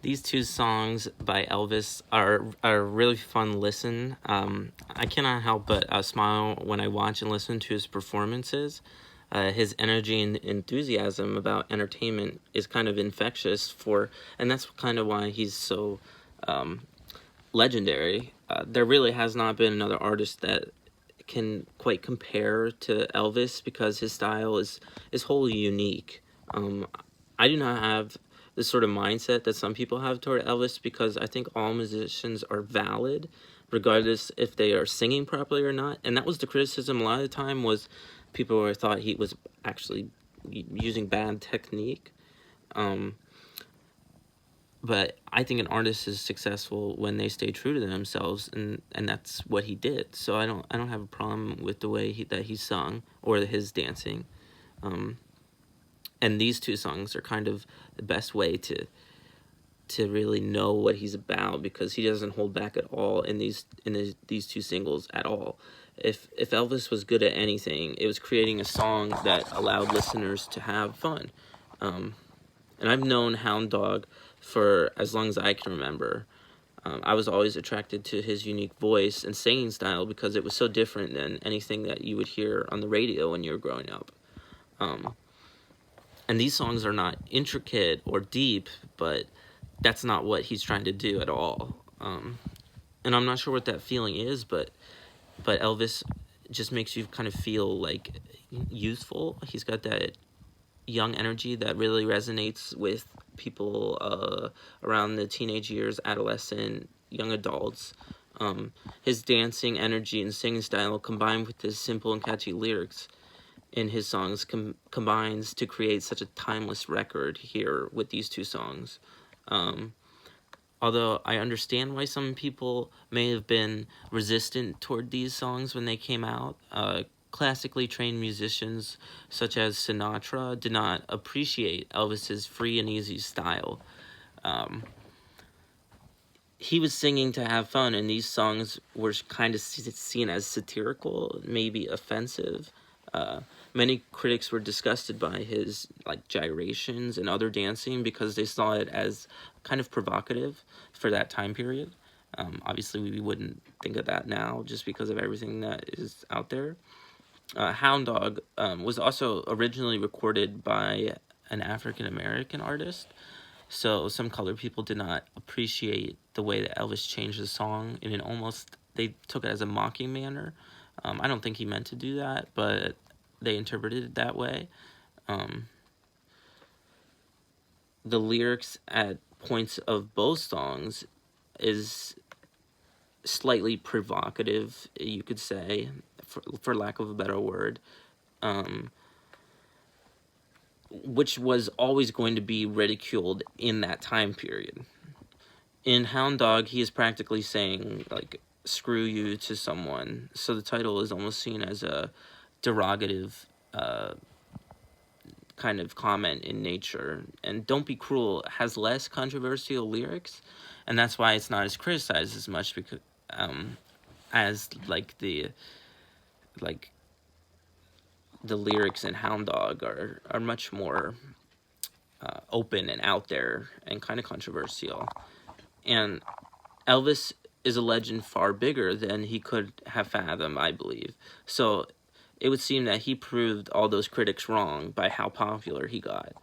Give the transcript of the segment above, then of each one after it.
These two songs by Elvis are a really fun listen. I cannot help but smile when I watch and listen to his performances. His energy and enthusiasm about entertainment is kind of infectious and that's kind of why he's so legendary. There really has not been another artist that can quite compare to Elvis because his style is wholly unique. I do not have the sort of mindset that some people have toward Elvis because I think all musicians are valid, regardless if they are singing properly or not. And that was the criticism a lot of the time was people thought he was actually using bad technique. But I think an artist is successful when they stay true to themselves, and that's what he did. So I don't have a problem with the way that he sung or his dancing. And these two songs are kind of the best way to really know what he's about because he doesn't hold back at all in these two singles at all. If Elvis was good at anything, it was creating a song that allowed listeners to have fun. And I've known Hound Dog for as long as I can remember. I was always attracted to his unique voice and singing style because it was so different than anything that you would hear on the radio when you were growing up. And these songs are not intricate or deep, but that's not what he's trying to do at all. And I'm not sure what that feeling is, but Elvis just makes you kind of feel like youthful. He's got that young energy that really resonates with people around the teenage years, adolescent, young adults. His dancing energy and singing style combined with his simple and catchy lyrics in his songs combines to create such a timeless record here with these two songs. Although I understand why some people may have been resistant toward these songs when they came out, classically trained musicians such as Sinatra did not appreciate Elvis's free and easy style. He was singing to have fun, and these songs were kind of seen as satirical, maybe offensive. Many critics were disgusted by his gyrations and other dancing because they saw it as kind of provocative for that time period. Obviously, we wouldn't think of that now just because of everything that is out there. Hound Dog was also originally recorded by an African American artist, so some colored people did not appreciate the way that Elvis changed the song in they took it as a mocking manner. I don't think he meant to do that, but they interpreted it that way. The lyrics at points of both songs is slightly provocative, you could say, for lack of a better word, which was always going to be ridiculed in that time period. In Hound Dog, he is practically saying, screw you to someone, so the title is almost seen as a derogative kind of comment in nature. And Don't Be Cruel has less controversial lyrics, and that's why it's not as criticized as much because as the lyrics in Hound Dog are much more open and out there and kind of controversial. And Elvis is a legend far bigger than he could have fathomed, I believe. So it would seem that he proved all those critics wrong by how popular he got.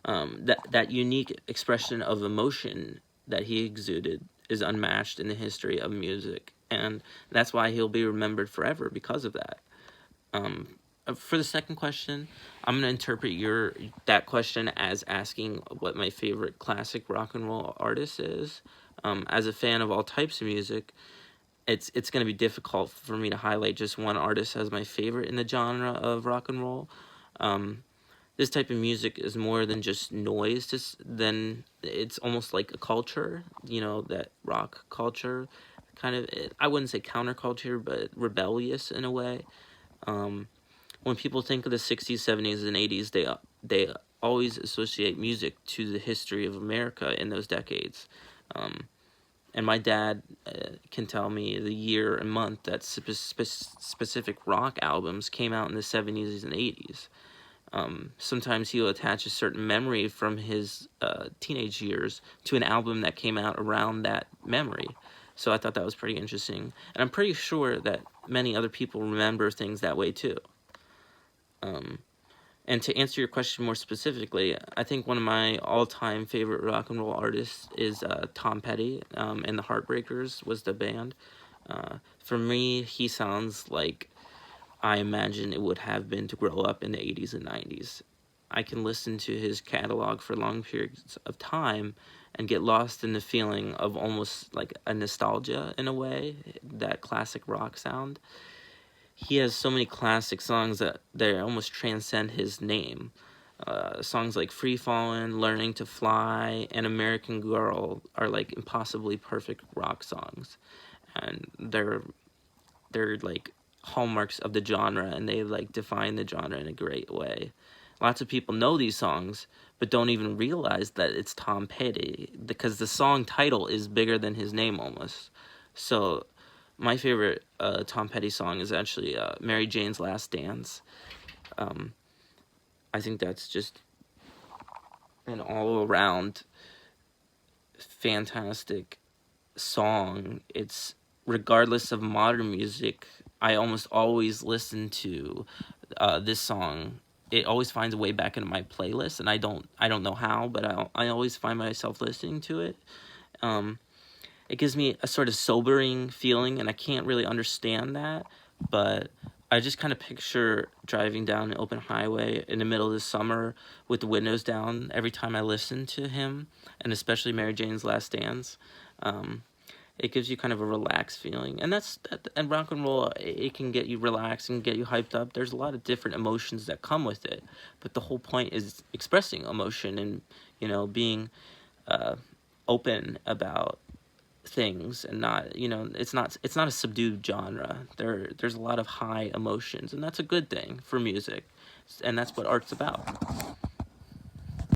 That unique expression of emotion that he exuded is unmatched in the history of music, and that's why he'll be remembered forever because of that. For the second question, I'm going to interpret that question as asking what my favorite classic rock and roll artist is. As a fan of all types of music, it's going to be difficult for me to highlight just one artist as my favorite in the genre of rock and roll. This type of music is more than just noise. Then it's almost like a culture, that rock culture, kind of. I wouldn't say counterculture, but rebellious in a way. When people think of the 60s, 70s, and 80s, they always associate music to the history of America in those decades. And my dad can tell me the year and month that specific rock albums came out in the 70s and 80s. Sometimes he'll attach a certain memory from his teenage years to an album that came out around that memory. So I thought that was pretty interesting. And I'm pretty sure that many other people remember things that way too. And to answer your question more specifically, I think one of my all-time favorite rock and roll artists is Tom Petty, and the Heartbreakers was the band. For me, he sounds like I imagine it would have been to grow up in the 80s and 90s. I can listen to his catalog for long periods of time and get lost in the feeling of almost like a nostalgia in a way, that classic rock sound. He has so many classic songs that they almost transcend his name. Songs like Free Fallin', Learning to Fly, and American Girl are like impossibly perfect rock songs. And they're like hallmarks of the genre, and they like define the genre in a great way. Lots of people know these songs but don't even realize that it's Tom Petty, because the song title is bigger than his name almost. So my favorite Tom Petty song is actually Mary Jane's Last Dance. I think that's just an all-around fantastic song. It's, regardless of modern music, I almost always listen to this song. It always finds a way back into my playlist, and I don't know how, but I always find myself listening to it. It gives me a sort of sobering feeling, and I can't really understand that, but I just kind of picture driving down an open highway in the middle of the summer with the windows down every time I listen to him, and especially Mary Jane's Last Dance. It gives you kind of a relaxed feeling, and and rock and roll, it can get you relaxed and get you hyped up. There's a lot of different emotions that come with it, but the whole point is expressing emotion and, being open about things, and not, it's not a subdued genre. There's a lot of high emotions, and that's a good thing for music, and that's what art's about.